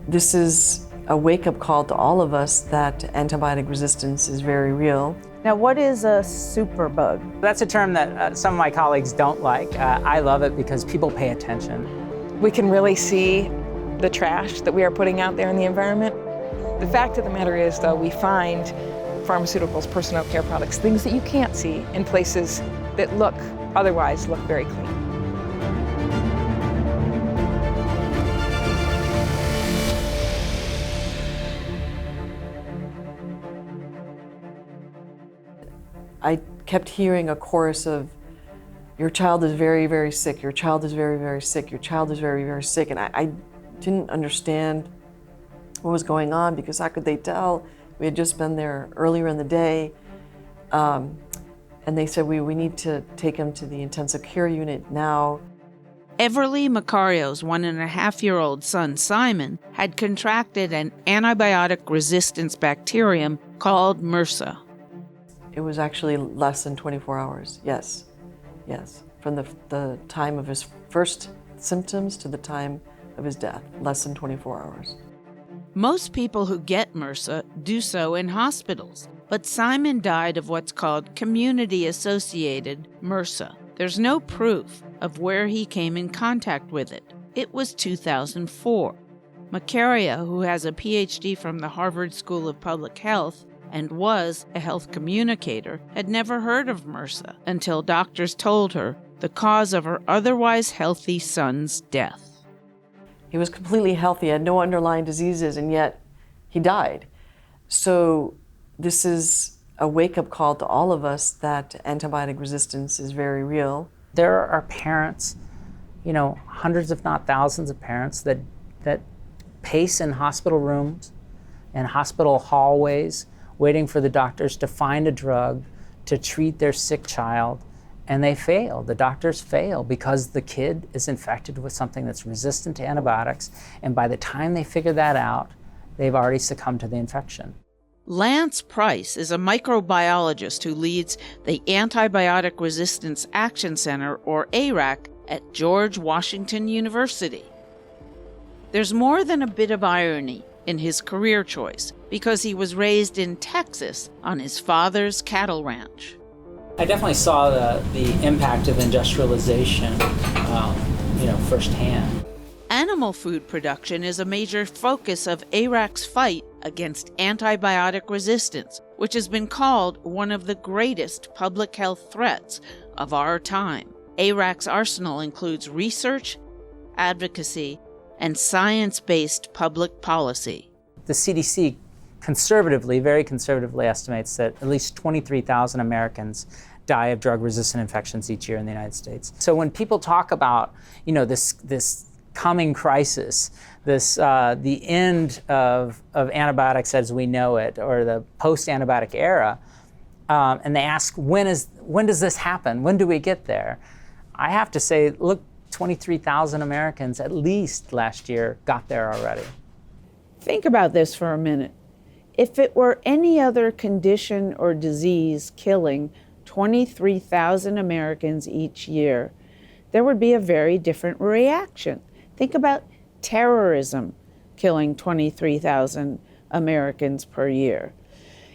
This is a wake-up call to all of us that antibiotic resistance is very real. Now, what is a superbug? That's a term that some of my colleagues don't like. I love it because people pay attention. We can really see the trash that we are putting out there in the environment. The fact of the matter is, though, we find pharmaceuticals, personal care products, things that you can't see in places that otherwise look very clean. I kept hearing a chorus of, your child is very, very sick, your child is very, very sick, your child is very, very sick. And I didn't understand what was going on, because how could they tell? We had just been there earlier in the day. And they said, we need to take him to the intensive care unit now. Everly Macario's 1.5-year-old son, Simon, had contracted an antibiotic resistance bacterium called MRSA. It was actually less than 24 hours, yes. From the time of his first symptoms to the time of his death, less than 24 hours. Most people who get MRSA do so in hospitals, but Simon died of what's called community-associated MRSA. There's no proof of where he came in contact with it. It was 2004. Macario, who has a PhD from the Harvard School of Public Health and was a health communicator, had never heard of MRSA until doctors told her the cause of her otherwise healthy son's death. He was completely healthy, had no underlying diseases, and yet he died. So this is a wake-up call to all of us that antibiotic resistance is very real. There are parents, hundreds if not thousands of parents that pace in hospital rooms and hospital hallways waiting for the doctors to find a drug to treat their sick child, and they fail. The doctors fail because the kid is infected with something that's resistant to antibiotics, and by the time they figure that out, they've already succumbed to the infection. Lance Price is a microbiologist who leads the Antibiotic Resistance Action Center, or ARAC, at George Washington University. There's more than a bit of irony in his career choice, because he was raised in Texas on his father's cattle ranch. I definitely saw the impact of industrialization, firsthand. Animal food production is a major focus of ARAC's fight against antibiotic resistance, which has been called one of the greatest public health threats of our time. ARAC's arsenal includes research, advocacy, and science-based public policy. The CDC very conservatively estimates that at least 23,000 Americans die of drug-resistant infections each year in the United States. So when people talk about, this coming crisis, the end of antibiotics as we know it, or the post-antibiotic era, and they ask, when does this happen? When do we get there? I have to say, look, 23,000 Americans at least last year got there already. Think about this for a minute. If it were any other condition or disease killing 23,000 Americans each year, there would be a very different reaction. Think about terrorism killing 23,000 Americans per year.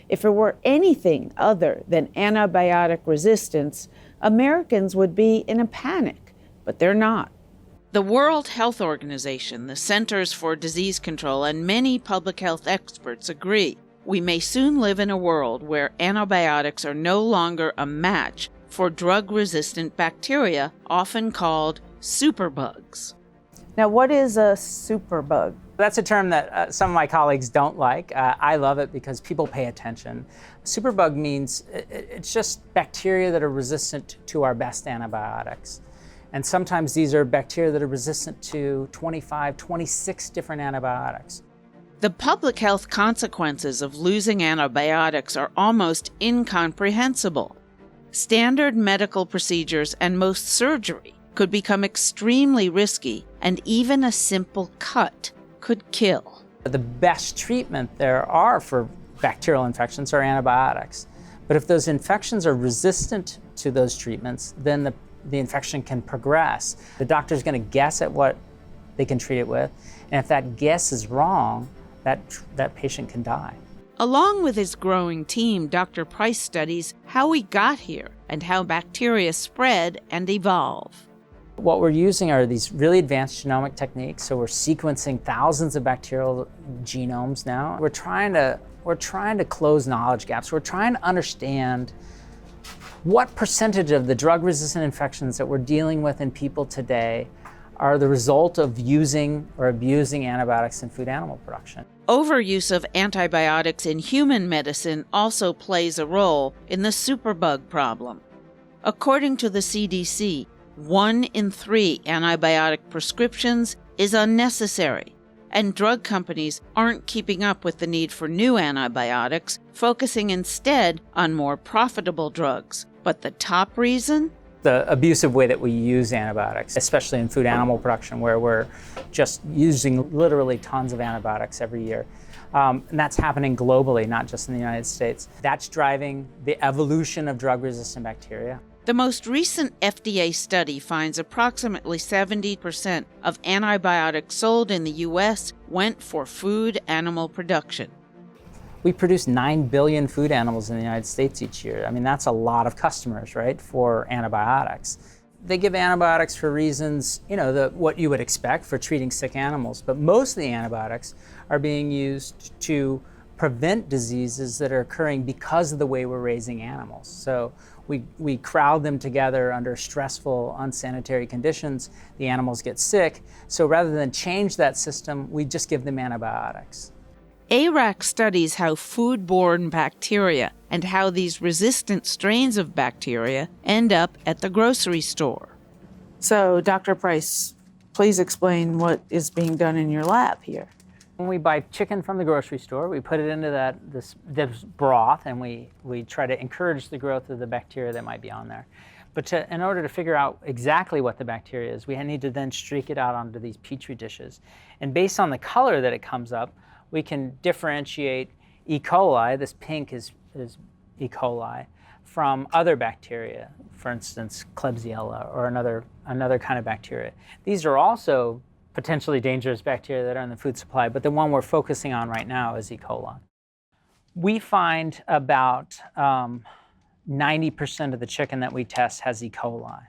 If it were anything other than antibiotic resistance, Americans would be in a panic, but they're not. The World Health Organization, the Centers for Disease Control, and many public health experts agree we may soon live in a world where antibiotics are no longer a match for drug-resistant bacteria, often called superbugs. Now, what is a superbug? That's a term that some of my colleagues don't like. I love it because people pay attention. Superbug means it's just bacteria that are resistant to our best antibiotics. And sometimes these are bacteria that are resistant to 25, 26 different antibiotics. The public health consequences of losing antibiotics are almost incomprehensible. Standard medical procedures and most surgery could become extremely risky, and even a simple cut could kill. The best treatment there are for bacterial infections are antibiotics. But if those infections are resistant to those treatments, then the infection can progress. The doctor's going to guess at what they can treat it with, And if that guess is wrong, that patient can die. Along with his growing team, Dr. Price studies how we got here and how bacteria spread and evolve. What we're using are these really advanced genomic techniques. So we're sequencing thousands of bacterial genomes now. We're trying to close knowledge gaps. We're trying to understand what percentage of the drug-resistant infections that we're dealing with in people today are the result of using or abusing antibiotics in food animal production. Overuse of antibiotics in human medicine also plays a role in the superbug problem. According to the CDC, 1 in 3 antibiotic prescriptions is unnecessary, and drug companies aren't keeping up with the need for new antibiotics, focusing instead on more profitable drugs. But the top reason? The abusive way that we use antibiotics, especially in food animal production, where we're just using literally tons of antibiotics every year. And that's happening globally, not just in the United States. That's driving the evolution of drug-resistant bacteria. The most recent FDA study finds approximately 70% of antibiotics sold in the U.S. went for food animal production. We produce 9 billion food animals in the United States each year. I mean, that's a lot of customers, right, for antibiotics. They give antibiotics for reasons, what you would expect for treating sick animals, but most of the antibiotics are being used to prevent diseases that are occurring because of the way we're raising animals. So we crowd them together under stressful, unsanitary conditions. The animals get sick. So rather than change that system, we just give them antibiotics. ARAC studies how foodborne bacteria and how these resistant strains of bacteria end up at the grocery store. So, Dr. Price, please explain what is being done in your lab here. When we buy chicken from the grocery store, we put it into this broth, and we try to encourage the growth of the bacteria that might be on there. But in order to figure out exactly what the bacteria is, we need to then streak it out onto these Petri dishes. And based on the color that it comes up, we can differentiate E. coli, this pink is E. coli, from other bacteria, for instance, Klebsiella or another kind of bacteria. These are also potentially dangerous bacteria that are in the food supply, but the one we're focusing on right now is E. coli. We find about 90% of the chicken that we test has E. coli.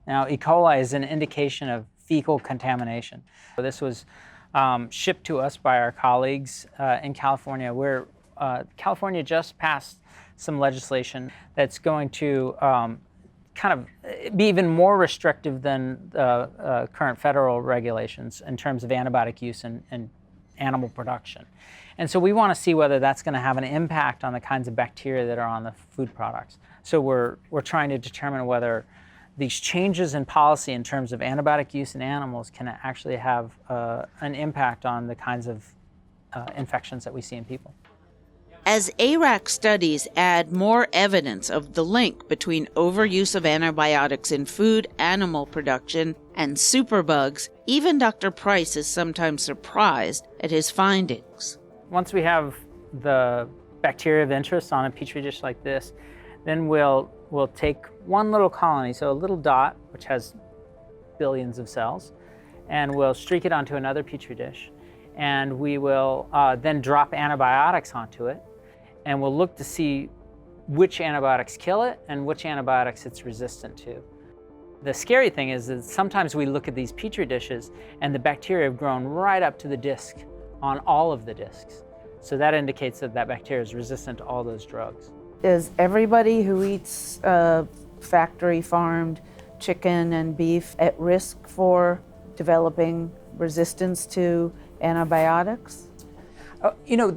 Now, E. coli is an indication of fecal contamination. This was shipped to us by our colleagues in California, where California just passed some legislation that's going to kind of be even more restrictive than current federal regulations in terms of antibiotic use in animal production. And so we want to see whether that's going to have an impact on the kinds of bacteria that are on the food products. So we're trying to determine whether these changes in policy in terms of antibiotic use in animals can actually have an impact on the kinds of infections that we see in people. As ARAC studies add more evidence of the link between overuse of antibiotics in food animal production and superbugs, even Dr. Price is sometimes surprised at his findings. Once we have the bacteria of interest on a Petri dish like this, then we'll take one little colony, so a little dot, which has billions of cells, and we'll streak it onto another Petri dish. And we will then drop antibiotics onto it, and we'll look to see which antibiotics kill it and which antibiotics it's resistant to. The scary thing is that sometimes we look at these Petri dishes and the bacteria have grown right up to the disc on all of the discs. So that indicates that that bacteria is resistant to all those drugs. Is everybody who eats factory farmed chicken and beef at risk for developing resistance to antibiotics?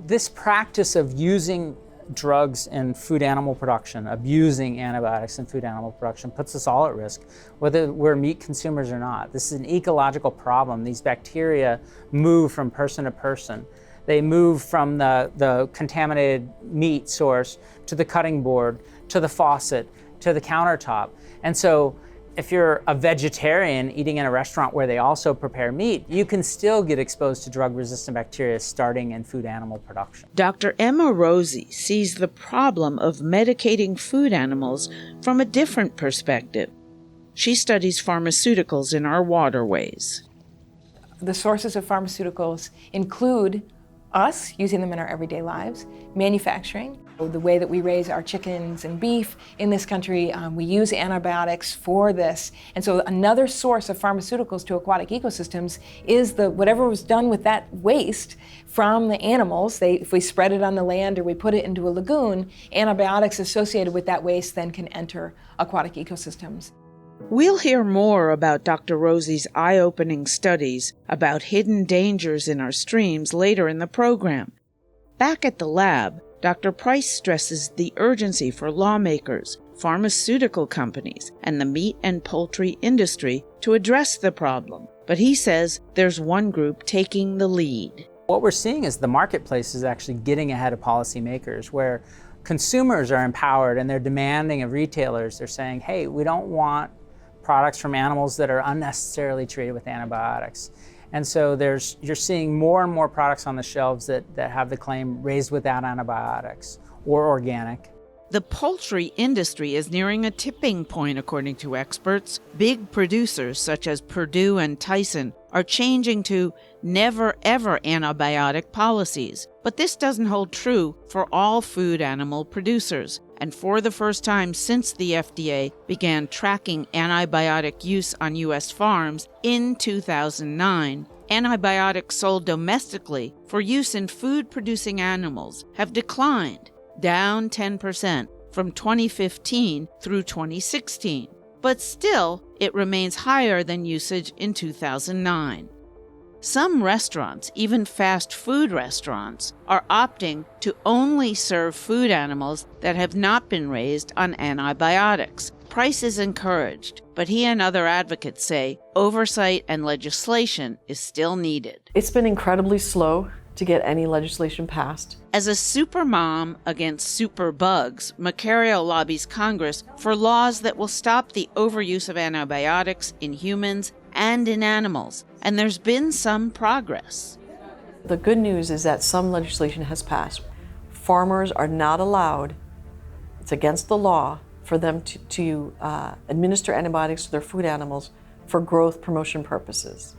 This practice of using drugs in food animal production, abusing antibiotics in food animal production, puts us all at risk, whether we're meat consumers or not. This is an ecological problem. These bacteria move from person to person. They move from the contaminated meat source to the cutting board, to the faucet, to the countertop. And so if you're a vegetarian eating in a restaurant where they also prepare meat, you can still get exposed to drug-resistant bacteria starting in food animal production. Dr. Emma Rosie sees the problem of medicating food animals from a different perspective. She studies pharmaceuticals in our waterways. The sources of pharmaceuticals include us using them in our everyday lives, manufacturing, the way that we raise our chickens and beef in this country, we use antibiotics for this. And so another source of pharmaceuticals to aquatic ecosystems is whatever was done with that waste from the animals. If we spread it on the land or we put it into a lagoon, antibiotics associated with that waste then can enter aquatic ecosystems. We'll hear more about Dr. Rosie's eye-opening studies about hidden dangers in our streams later in the program. Back at the lab, Dr. Price stresses the urgency for lawmakers, pharmaceutical companies, and the meat and poultry industry to address the problem. But he says there's one group taking the lead. What we're seeing is the marketplace is actually getting ahead of policymakers, where consumers are empowered and they're demanding of retailers. They're saying, hey, we don't want products from animals that are unnecessarily treated with antibiotics. And so you're seeing more and more products on the shelves that have the claim raised without antibiotics or organic. The poultry industry is nearing a tipping point, according to experts. Big producers such as Purdue and Tyson are changing to never-ever antibiotic policies. But this doesn't hold true for all food animal producers. And for the first time since the FDA began tracking antibiotic use on U.S. farms in 2009, antibiotics sold domestically for use in food-producing animals have declined, down 10% from 2015 through 2016. But still, it remains higher than usage in 2009. Some restaurants, even fast food restaurants, are opting to only serve food animals that have not been raised on antibiotics. Price is encouraged, but he and other advocates say oversight and legislation is still needed. It's been incredibly slow to get any legislation passed. As a super mom against super bugs, Macario lobbies Congress for laws that will stop the overuse of antibiotics in humans and in animals, and there's been some progress. The good news is that some legislation has passed. Farmers are not allowed, it's against the law, for them to administer antibiotics to their food animals for growth promotion purposes.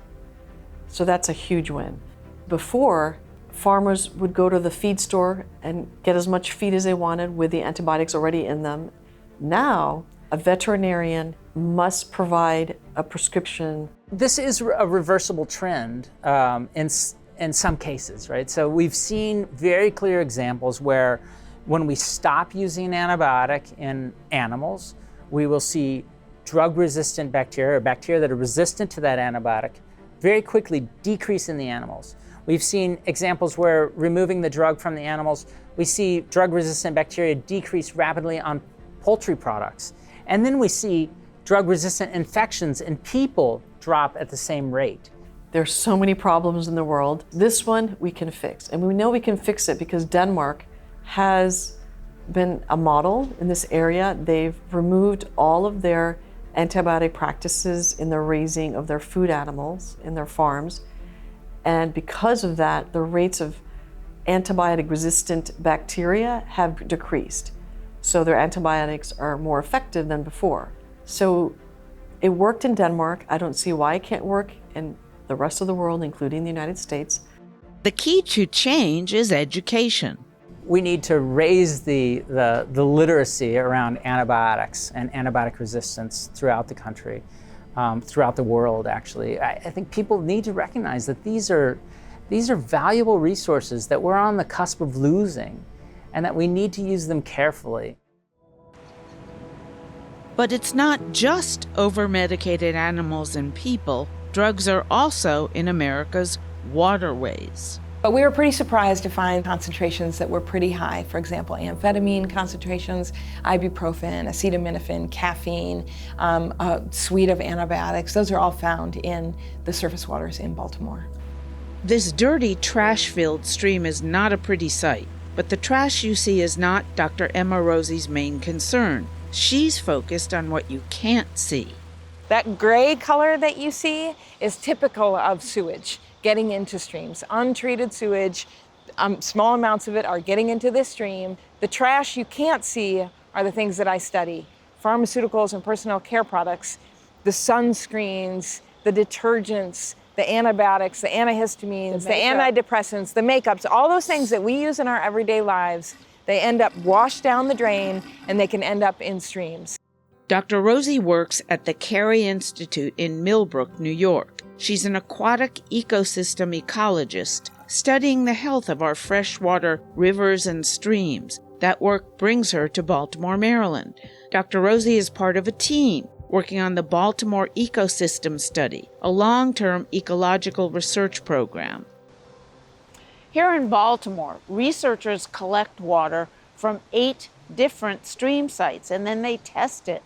So that's a huge win. Before, farmers would go to the feed store and get as much feed as they wanted with the antibiotics already in them. Now, a veterinarian must provide a prescription. This is a reversible trend in some cases, right? So we've seen very clear examples where when we stop using an antibiotic in animals, we will see drug-resistant bacteria, or bacteria that are resistant to that antibiotic, very quickly decrease in the animals. We've seen examples where removing the drug from the animals, we see drug-resistant bacteria decrease rapidly on poultry products. And then we see drug-resistant infections in people drop at the same rate. There's so many problems in the world. This one we can fix. And we know we can fix it because Denmark has been a model in this area. They've removed all of their antibiotic practices in the raising of their food animals in their farms. And because of that, the rates of antibiotic-resistant bacteria have decreased. So their antibiotics are more effective than before. So it worked in Denmark. I don't see why it can't work in the rest of the world, including the United States. The key to change is education. We need to raise the literacy around antibiotics and antibiotic resistance throughout the country, throughout the world, actually. I think people need to recognize that these are valuable resources that we're on the cusp of losing, and that we need to use them carefully. But it's not just over-medicated animals and people. Drugs are also in America's waterways. But we were pretty surprised to find concentrations that were pretty high. For example, amphetamine concentrations, ibuprofen, acetaminophen, caffeine, a suite of antibiotics. Those are all found in the surface waters in Baltimore. This dirty, trash-filled stream is not a pretty sight. But the trash you see is not Dr. Emma Rosie's main concern. She's focused on what you can't see. That gray color that you see is typical of sewage getting into streams. Untreated sewage, small amounts of it are getting into this stream. The trash you can't see are the things that I study. Pharmaceuticals and personal care products, the sunscreens, the detergents the antibiotics, the antihistamines, the antidepressants, the makeups, all those things that we use in our everyday lives, they end up washed down the drain and they can end up in streams. Dr. Rosie works at the Carey Institute in Millbrook, New York. She's an aquatic ecosystem ecologist studying the health of our freshwater rivers and streams. That work brings her to Baltimore, Maryland. Dr. Rosie is part of a team working on the Baltimore Ecosystem Study, a long-term ecological research program. Here in Baltimore, researchers collect water from 8 different stream sites, and then they test it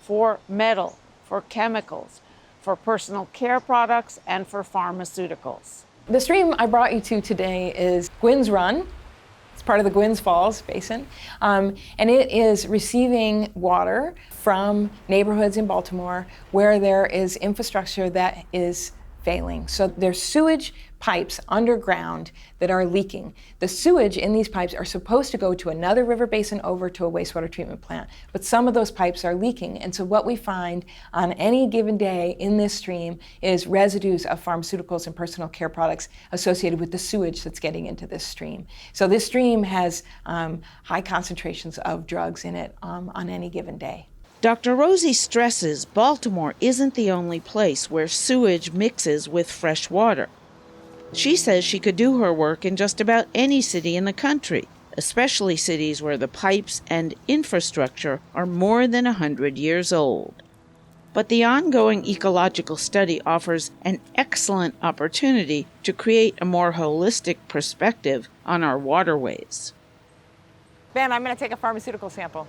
for metal, for chemicals, for personal care products, and for pharmaceuticals. The stream I brought you to today is Gwynns Run. It's part of the Gwynns Falls Basin, and it is receiving water from neighborhoods in Baltimore where there is infrastructure that is failing. So there's sewage pipes underground that are leaking. The sewage in these pipes are supposed to go to another river basin over to a wastewater treatment plant, but some of those pipes are leaking. And so what we find on any given day in this stream is residues of pharmaceuticals and personal care products associated with the sewage that's getting into this stream. So this stream has high concentrations of drugs in it on any given day. Dr. Rosie stresses Baltimore isn't the only place where sewage mixes with fresh water. She says she could do her work in just about any city in the country, especially cities where the pipes and infrastructure are more than 100 years old. But the ongoing ecological study offers an excellent opportunity to create a more holistic perspective on our waterways. Ben, I'm going to take a pharmaceutical sample.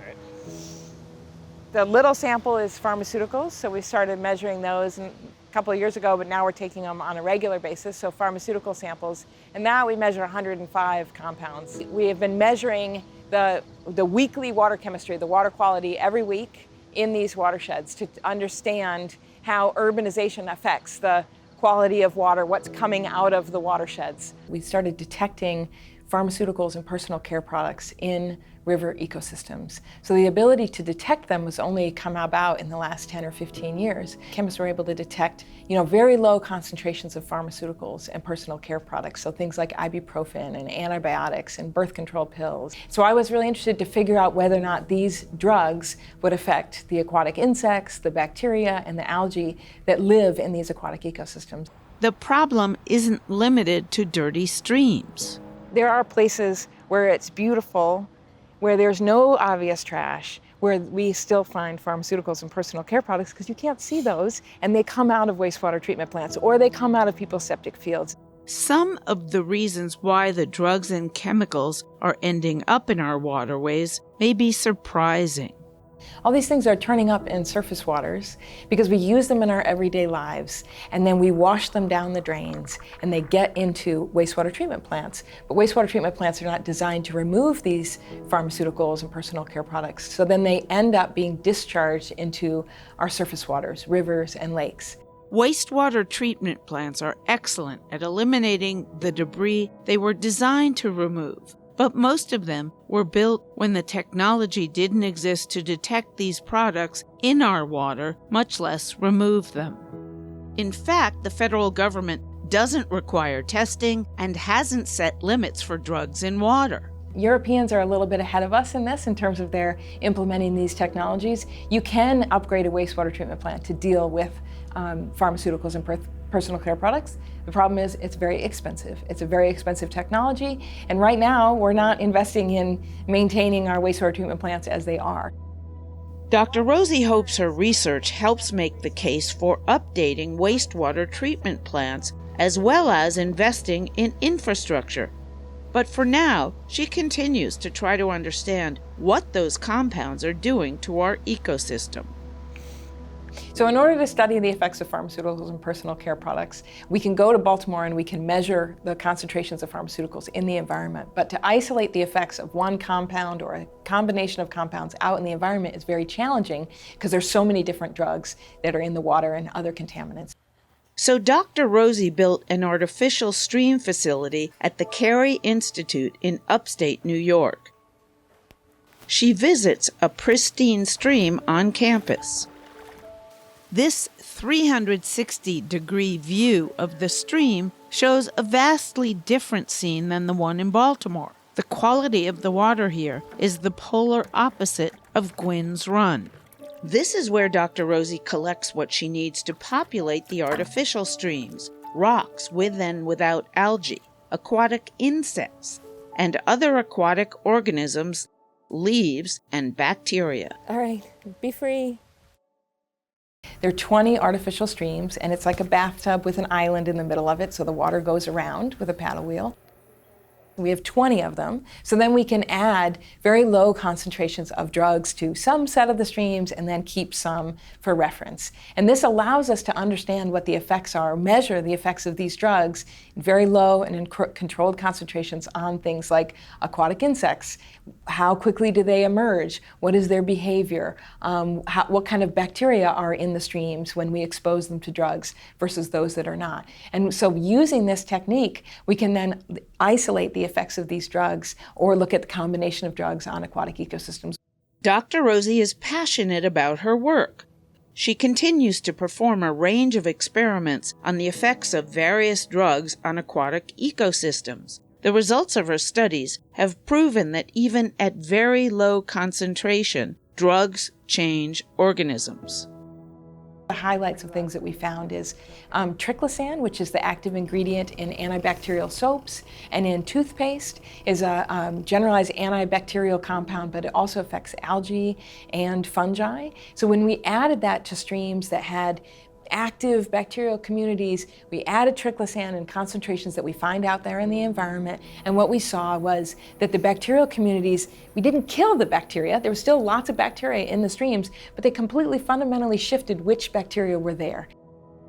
The little sample is pharmaceuticals, so we started measuring those a couple of years ago, but now we're taking them on a regular basis, so pharmaceutical samples. And now we measure 105 compounds. We have been measuring the weekly water chemistry, the water quality every week in these watersheds to understand how urbanization affects the quality of water, what's coming out of the watersheds. We started detecting pharmaceuticals and personal care products in river ecosystems. So the ability to detect them has only come about in the last 10 or 15 years. Chemists were able to detect, very low concentrations of pharmaceuticals and personal care products, so things like ibuprofen and antibiotics and birth control pills. So I was really interested to figure out whether or not these drugs would affect the aquatic insects, the bacteria, and the algae that live in these aquatic ecosystems. The problem isn't limited to dirty streams. There are places where it's beautiful, where there's no obvious trash, where we still find pharmaceuticals and personal care products because you can't see those, and they come out of wastewater treatment plants or they come out of people's septic fields. Some of the reasons why the drugs and chemicals are ending up in our waterways may be surprising. All these things are turning up in surface waters because we use them in our everyday lives, and then we wash them down the drains and they get into wastewater treatment plants. But wastewater treatment plants are not designed to remove these pharmaceuticals and personal care products, so then they end up being discharged into our surface waters, rivers and lakes. Wastewater treatment plants are excellent at eliminating the debris they were designed to remove. But most of them were built when the technology didn't exist to detect these products in our water, much less remove them. In fact, the federal government doesn't require testing and hasn't set limits for drugs in water. Europeans are a little bit ahead of us in this in terms of their implementing these technologies. You can upgrade a wastewater treatment plant to deal with pharmaceuticals and personal care products. The problem is it's very expensive. It's a very expensive technology, and right now we're not investing in maintaining our wastewater treatment plants as they are. Dr. Rosie hopes her research helps make the case for updating wastewater treatment plants as well as investing in infrastructure. But for now, she continues to try to understand what those compounds are doing to our ecosystem. So in order to study the effects of pharmaceuticals and personal care products, we can go to Baltimore and we can measure the concentrations of pharmaceuticals in the environment. But to isolate the effects of one compound or a combination of compounds out in the environment is very challenging because there's so many different drugs that are in the water and other contaminants. So Dr. Rosie built an artificial stream facility at the Carey Institute in upstate New York. She visits a pristine stream on campus. This 360-degree view of the stream shows a vastly different scene than the one in Baltimore. The quality of the water here is the polar opposite of Gwynn's Run. This is where Dr. Rosie collects what she needs to populate the artificial streams: rocks with and without algae, aquatic insects, and other aquatic organisms, leaves, and bacteria. All right, be free. There are 20 artificial streams, and it's like a bathtub with an island in the middle of it, so the water goes around with a paddle wheel. We have 20 of them, so then we can add very low concentrations of drugs to some set of the streams and then keep some for reference. And this allows us to understand what the effects are, measure the effects of these drugs in very low and in controlled concentrations on things like aquatic insects. How quickly do they emerge? What is their behavior? What kind of bacteria are in the streams when we expose them to drugs versus those that are not? And so using this technique, we can then isolate the effects of these drugs or look at the combination of drugs on aquatic ecosystems. Dr. Rosie is passionate about her work. She continues to perform a range of experiments on the effects of various drugs on aquatic ecosystems. The results of her studies have proven that even at very low concentration, drugs change organisms. The highlights of things that we found is triclosan, which is the active ingredient in antibacterial soaps, and in toothpaste is a generalized antibacterial compound, but it also affects algae and fungi. So when we added that to streams that had active bacterial communities, we added triclosan in concentrations that we find out there in the environment, and what we saw was that the bacterial communities, we didn't kill the bacteria, there was still lots of bacteria in the streams, but they completely fundamentally shifted which bacteria were there.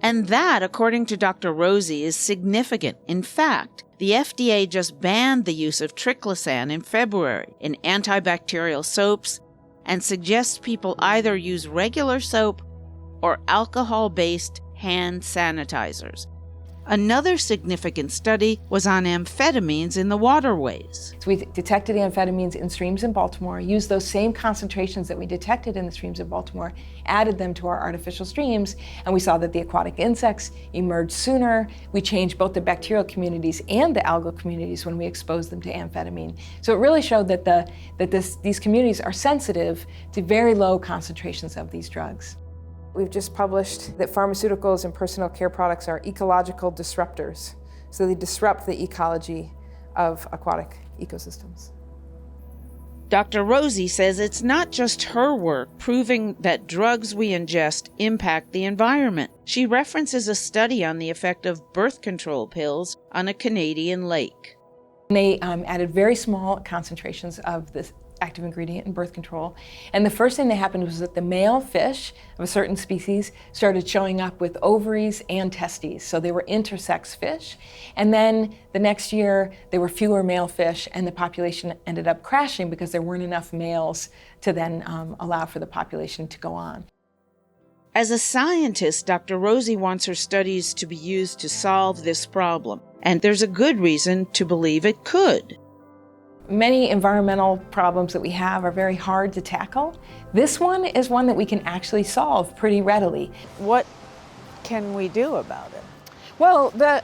And that, according to Dr. Rosie, is significant. In fact, the FDA just banned the use of triclosan in February in antibacterial soaps and suggests people either use regular soap or alcohol-based hand sanitizers. Another significant study was on amphetamines in the waterways. So we detected amphetamines in streams in Baltimore, used those same concentrations that we detected in the streams in Baltimore, added them to our artificial streams, and we saw that the aquatic insects emerged sooner. We changed both the bacterial communities and the algal communities when we exposed them to amphetamine. So it really showed that these communities are sensitive to very low concentrations of these drugs. We've just published that pharmaceuticals and personal care products are ecological disruptors. So they disrupt the ecology of aquatic ecosystems. Dr. Rosie says it's not just her work proving that drugs we ingest impact the environment. She references a study on the effect of birth control pills on a Canadian lake. They added very small concentrations of this active ingredient in birth control. And the first thing that happened was that the male fish of a certain species started showing up with ovaries and testes. So they were intersex fish. And then the next year, there were fewer male fish, and the population ended up crashing because there weren't enough males to then allow for the population to go on. As a scientist, Dr. Rosie wants her studies to be used to solve this problem. And there's a good reason to believe it could. Many environmental problems that we have are very hard to tackle. This one is one that we can actually solve pretty readily. What can we do about it? Well, there's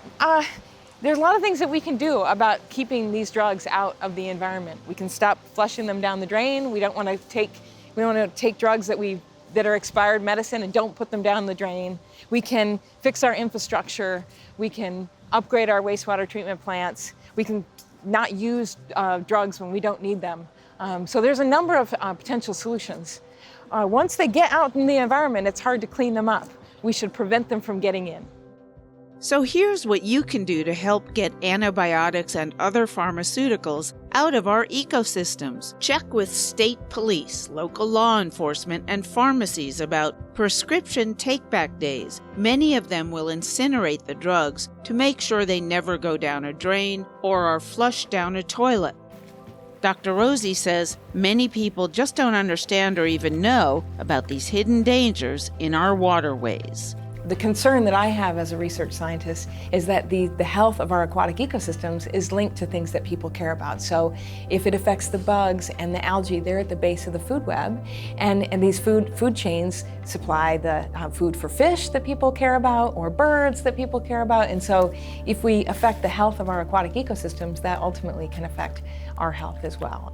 a lot of things that we can do about keeping these drugs out of the environment. We can stop flushing them down the drain. We don't want to take drugs that are expired medicine and don't put them down the drain. We can fix our infrastructure. We can upgrade our wastewater treatment plants. We can not use drugs when we don't need them. So there's a number of potential solutions. Once they get out in the environment, it's hard to clean them up. We should prevent them from getting in. So here's what you can do to help get antibiotics and other pharmaceuticals out of our ecosystems. Check with state police, local law enforcement, and pharmacies about prescription take-back days. Many of them will incinerate the drugs to make sure they never go down a drain or are flushed down a toilet. Dr. Rosie says many people just don't understand or even know about these hidden dangers in our waterways. The concern that I have as a research scientist is that the health of our aquatic ecosystems is linked to things that people care about. So if it affects the bugs and the algae, they're at the base of the food web, and these food chains supply the food for fish that people care about, or birds that people care about. And so if we affect the health of our aquatic ecosystems, that ultimately can affect our health as well.